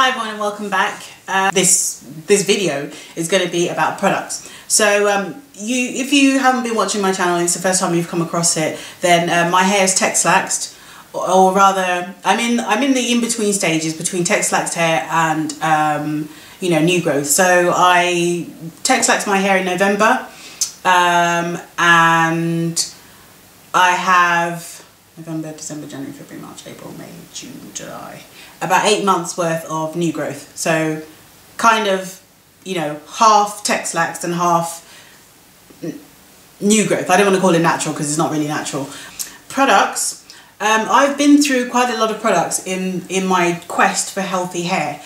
Hi everyone and welcome back. This video is going to be about products. So if you haven't been watching my channel and it's the first time you've come across it, then my hair is Texlaxed, or rather I'm in the in-between stages between Texlaxed hair and new growth. So I Texlaxed my hair in November, and I have November, December, January, February, March, April, May, June, July, about 8 months worth of new growth. So kind of, half Texlaxed and half new growth. I don't want to call it natural because it's not really natural. Products. I've been through quite a lot of products in my quest for healthy hair.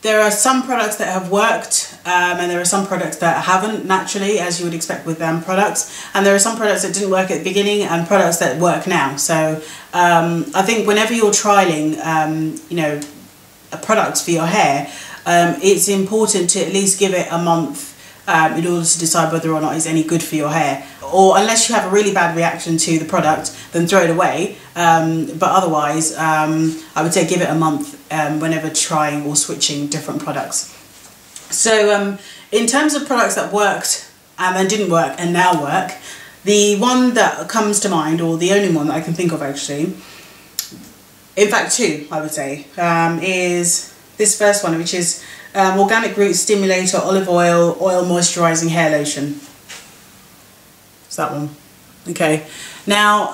There are some products that have worked, and there are some products that haven't, naturally, as you would expect with products. And there are some products that didn't work at the beginning and products that work now. So I think whenever you're trialing, products for your hair, it's important to at least give it a month in order to decide whether or not it's any good for your hair. Or unless you have a really bad reaction to the product, then throw it away. But otherwise, I would say give it a month whenever trying or switching different products. So in terms of products that worked and then didn't work and now work, the one that comes to mind, or the only one that I can think of actually, in fact two I would say, is this first one, which is Organic Roots Stimulator Olive Oil Moisturising Hair Lotion. It's that one. Okay. Now,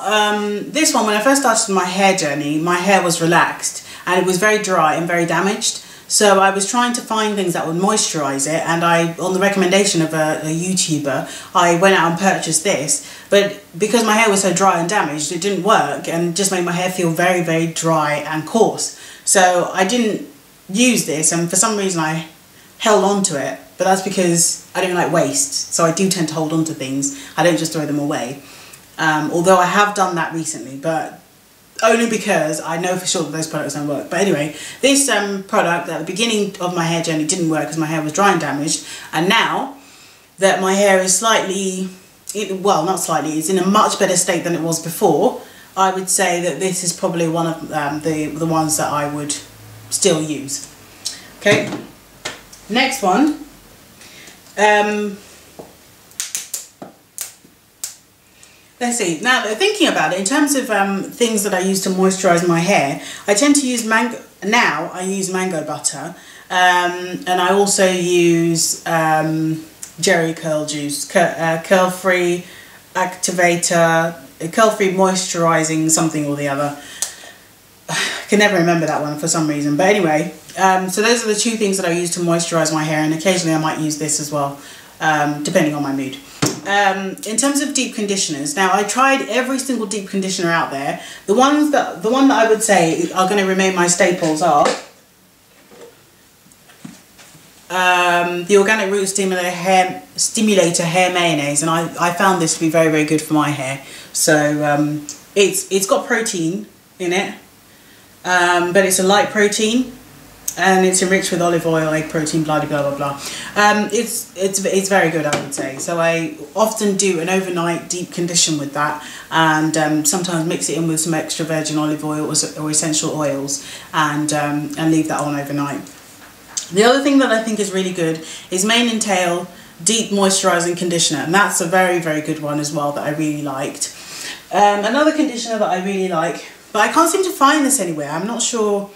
this one, when I first started my hair journey, my hair was relaxed and it was very dry and very damaged. So I was trying to find things that would moisturise it, and on the recommendation of a YouTuber, I went out and purchased this. But because my hair was so dry and damaged, it didn't work and just made my hair feel very, very dry and coarse. So I didn't use this, and for some reason I held on to it, but that's because I don't like waste, so I do tend to hold on to things. I don't just throw them away, although I have done that recently, but only because I know for sure that those products don't work. But anyway, this product at the beginning of my hair journey didn't work because my hair was dry and damaged, and now that my hair is slightly, well, not slightly, it's in a much better state than it was before, I would say that this is probably one of the ones that I would still use. Okay, next one. Let's see. Now, thinking about it, in terms of things that I use to moisturise my hair, I tend to use mango. Now I use mango butter, and I also use Jerry Curl Juice, Curl Free Activator, Curl Free Moisturising something or the other. I can never remember that one for some reason, but anyway, so those are the two things that I use to moisturise my hair, and occasionally I might use this as well, depending on my mood. In terms of deep conditioners, now I tried every single deep conditioner out there. The one that I would say are going to remain my staples are the Organic Roots Stimulator Hair Mayonnaise, and I found this to be very, very good for my hair. So it's got protein in it. But it's a light protein, and it's enriched with olive oil, egg protein, blah blah blah blah. It's very good, I would say. So I often do an overnight deep condition with that, and sometimes mix it in with some extra virgin olive oil or essential oils, and leave that on overnight. The other thing that I think is really good is Mane and Tail Deep Moisturising Conditioner, and that's a very, very good one as well that I really liked. Another conditioner that I really like, but I can't seem to find this anywhere. I'm not sure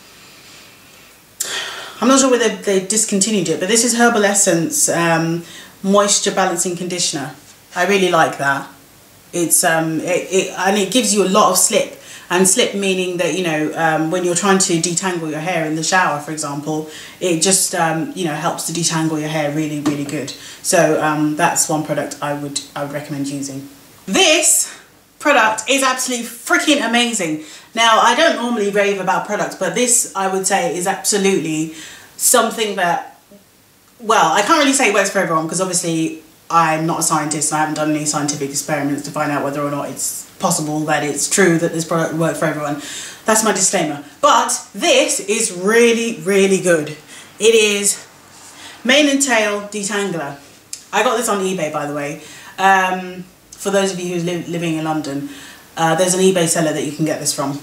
whether they discontinued it, but this is Herbal Essence Moisture Balancing Conditioner. I really like that. It's and it gives you a lot of slip, and slip meaning that when you're trying to detangle your hair in the shower, for example, it just helps to detangle your hair really, really good. So that's one product I would recommend using. This product is absolutely freaking amazing. Now, I don't normally rave about products, but this, I would say, is absolutely something that, well, I can't really say it works for everyone because obviously I'm not a scientist and I haven't done any scientific experiments to find out whether or not it's possible that it's true that this product will work for everyone. That's my disclaimer. But this is really, really good. It is Mane and Tail Detangler. I got this on eBay, by the way. For those of you who's living in London, there's an eBay seller that you can get this from.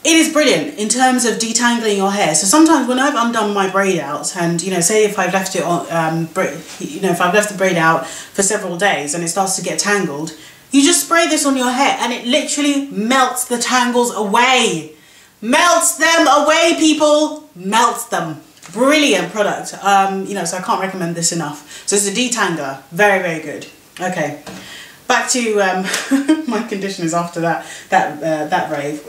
it is brilliant in terms of detangling your hair. So sometimes when I've undone my braid outs, and you know, say if I've left it on, if I've left the braid out for several days and it starts to get tangled, you just spray this on your hair and it literally melts the tangles away. Melts them away, people. Melts them. Brilliant product. You know, so I can't recommend this enough. So it's a detangler. Very, very good. Okay, back to my conditioners after that rave.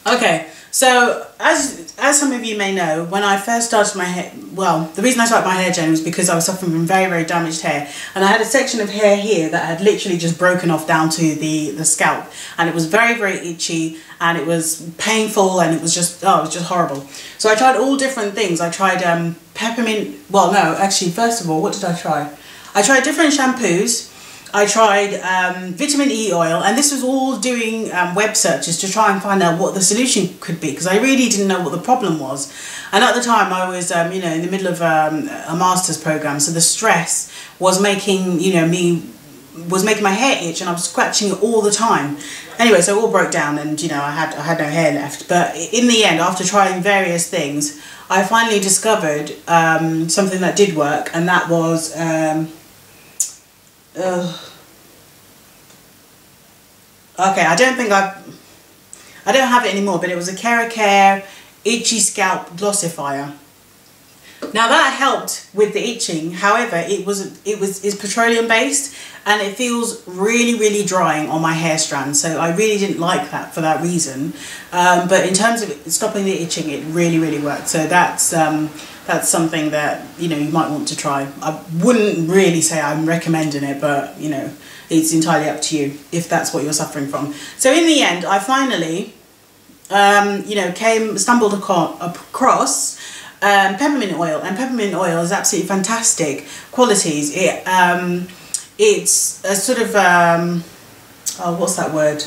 Okay, so as some of you may know, when I first started my hair, well, the reason I started my hair journey was because I was suffering from very, very damaged hair, and I had a section of hair here that had literally just broken off down to the scalp, and it was very, very itchy, and it was painful, and it was just, oh, it was just horrible. So I tried all different things. I tried peppermint, well, no, actually, first of all, what did I try? I tried different shampoos. I tried vitamin E oil, and this was all doing web searches to try and find out what the solution could be, because I really didn't know what the problem was. And at the time I was you know, in the middle of a master's program, so the stress was making, you know, making my hair itch, and I was scratching it all the time. Anyway, so it all broke down, and you know, I had no hair left. But in the end, after trying various things, I finally discovered something that did work, and that was okay, I don't have it anymore, but it was a Keracare Itchy Scalp Glossifier. Now that helped with the itching. However, it's petroleum based, and it feels really, really drying on my hair strands, so I really didn't like that for that reason. But in terms of stopping the itching, it really, really worked. So that's something that, you know, you might want to try. I wouldn't really say I'm recommending it, but you know, it's entirely up to you if that's what you're suffering from. So in the end, I finally you know, stumbled across peppermint oil, and peppermint oil is absolutely fantastic qualities. It's a sort of oh, what's that word?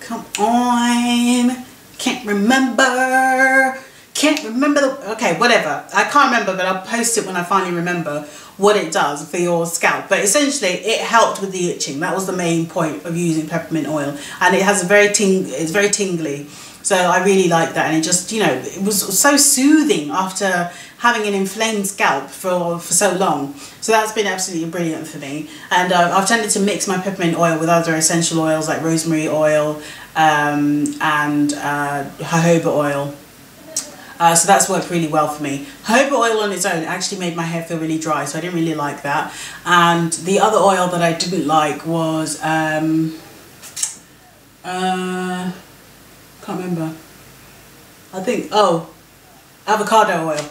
Come on, can't remember okay, whatever, I can't remember, but I'll post it when I finally remember what it does for your scalp. But essentially it helped with the itching. That was the main point of using peppermint oil, and it has it's very tingly, so I really like that. And it just, you know, it was so soothing after having an inflamed scalp for so long. So that's been absolutely brilliant for me. And I've tended to mix my peppermint oil with other essential oils like rosemary oil and jojoba oil. So that's worked really well for me. Jojoba oil on its own actually made my hair feel really dry, so I didn't really like that. And the other oil that I didn't like was can't remember. I think, oh, avocado oil.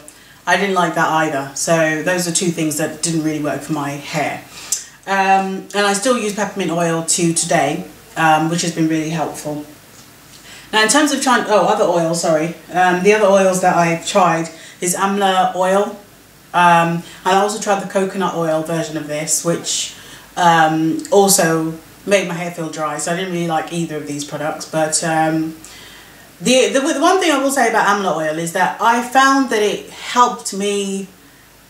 I didn't like that either. So those are two things that didn't really work for my hair. And I still use peppermint oil to today, which has been really helpful. Now in terms of trying, other oils, sorry. The other oils that I've tried is Amla oil. And I also tried the coconut oil version of this, which also made my hair feel dry. So I didn't really like either of these products. But the one thing I will say about Amla oil is that I found that it helped make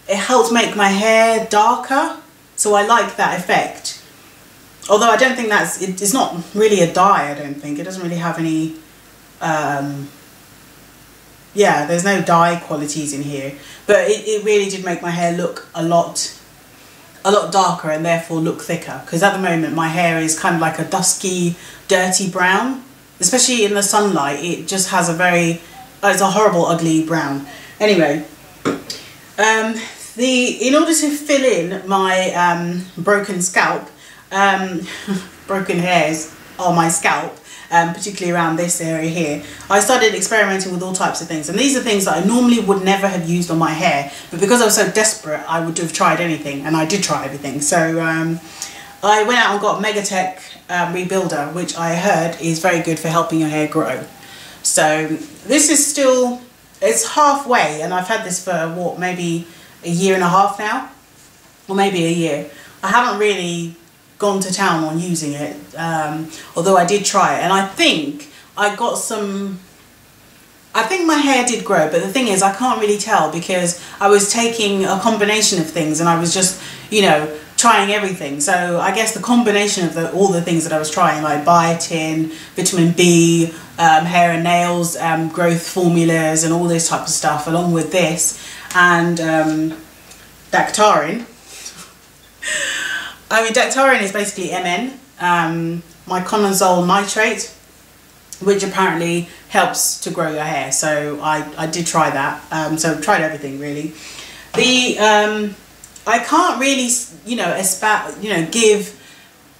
my hair darker. So I like that effect. Although I don't think it's not really a dye, I don't think. It doesn't really have any, yeah, there's no dye qualities in here. But it really did make my hair look a lot darker and therefore look thicker. Because at the moment my hair is kind of like a dusky, dirty brown. Especially in the sunlight, it just has it's a horrible, ugly brown. Anyway, in order to fill in my broken scalp, broken hairs on my scalp, particularly around this area here, I started experimenting with all types of things. And these are things that I normally would never have used on my hair, but because I was so desperate, I would have tried anything, and I did try everything. So I went out and got Megatech Rebuilder, which I heard is very good for helping your hair grow. So this is still, it's halfway, and I've had this for what, maybe a year and a half now, or maybe a year. I haven't really gone to town on using it, although I did try it, and I think I got some, I think my hair did grow, but the thing is I can't really tell because I was taking a combination of things, and I was just, you know, trying everything. So I guess the combination of all the things that I was trying, like biotin, vitamin B, hair and nails, growth formulas and all this type of stuff, along with this and Dactarin. I mean, Dactarin is basically MN, miconazole nitrate, which apparently helps to grow your hair. So I did try that. So tried everything really. I can't really, give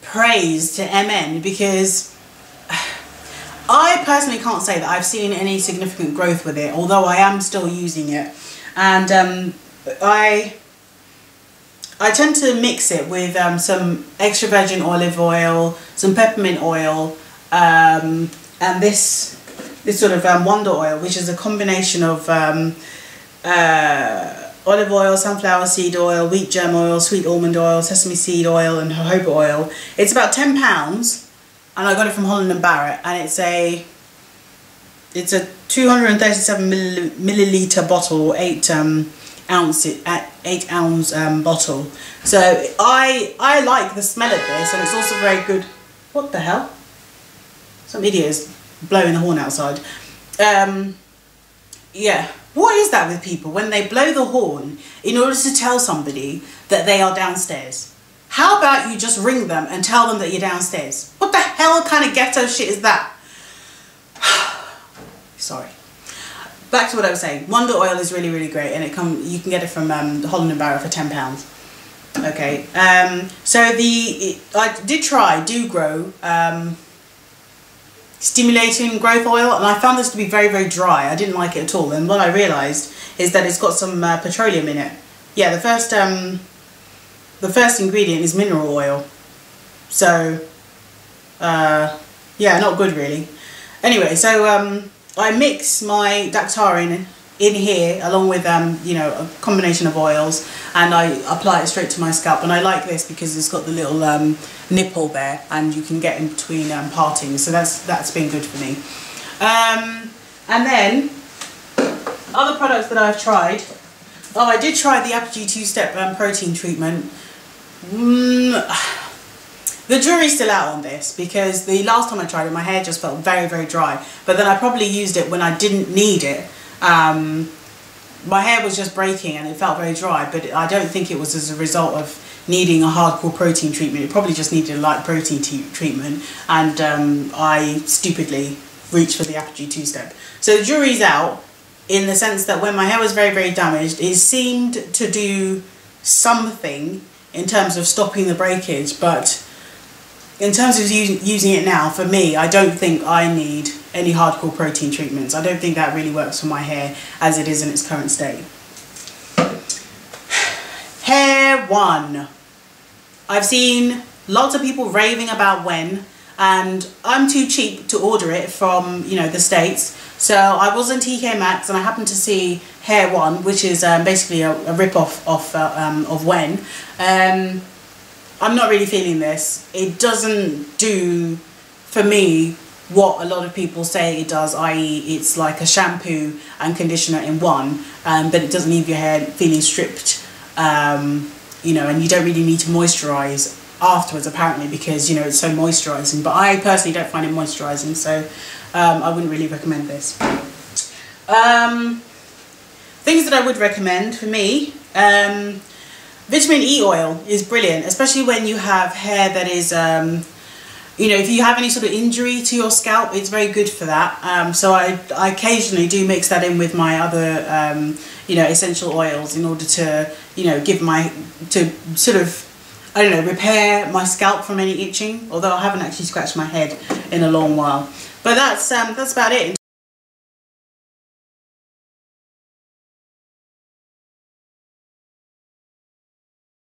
praise to MN because I personally can't say that I've seen any significant growth with it, although I am still using it. And I tend to mix it with some extra virgin olive oil, some peppermint oil, and this sort of wonder oil, which is a combination of olive oil, sunflower seed oil, wheat germ oil, sweet almond oil, sesame seed oil and jojoba oil. It's about £10 and I got it from Holland & Barrett, and it's a 237 milliliter bottle, 8 ounce bottle. So I like the smell of this, and it's also very good. What the hell? Some idiot is blowing the horn outside. Yeah, what is that with people when they blow the horn in order to tell somebody that they are downstairs? How about you just ring them and tell them that you're downstairs? What the hell kind of ghetto shit is that? Sorry. Back to what I was saying. Wonder oil is really, really great, and you can get it from Holland & Barrett for £10. Okay. So I did try Do Grow stimulating growth oil, and I found this to be very, very dry. I didn't like it at all, and what I realised is that it's got some petroleum in it. Yeah, the first ingredient is mineral oil. So yeah, not good really. Anyway, so I mix my Dactarin in here along with a combination of oils, and I apply it straight to my scalp. And I like this because it's got the little nipple there, and you can get in between partings, so that's been good for me. And then other products that I've tried. Oh, I did try the Apogee 2-step protein treatment. The jury's still out on this, because the last time I tried it, my hair just felt very, very dry. But then I probably used it when I didn't need it. My hair was just breaking and it felt very dry, but I don't think it was as a result of needing a hardcore protein treatment. It probably just needed a light protein treatment, and I stupidly reached for the Apogee 2-step. So the jury's out, in the sense that when my hair was very, very damaged, it seemed to do something in terms of stopping the breakage, but in terms of using it now, for me, I don't think I need any hardcore protein treatments. I don't think that really works for my hair as it is in its current state. Hair One. I've seen lots of people raving about Wen, and I'm too cheap to order it from the States. So I was on TK Maxx and I happened to see Hair One, which is basically a rip-off of Wen. I'm not really feeling this. It doesn't do, for me, what a lot of people say it does, i.e. it's like a shampoo and conditioner in one, but it doesn't leave your hair feeling stripped, and you don't really need to moisturise afterwards, apparently, because it's so moisturising. But I personally don't find it moisturising, so I wouldn't really recommend this. Things that I would recommend for me, vitamin E oil is brilliant, especially when you have hair that is, if you have any sort of injury to your scalp, it's very good for that. So I occasionally do mix that in with my other, essential oils in order to, repair my scalp from any itching. Although I haven't actually scratched my head in a long while. But that's about it.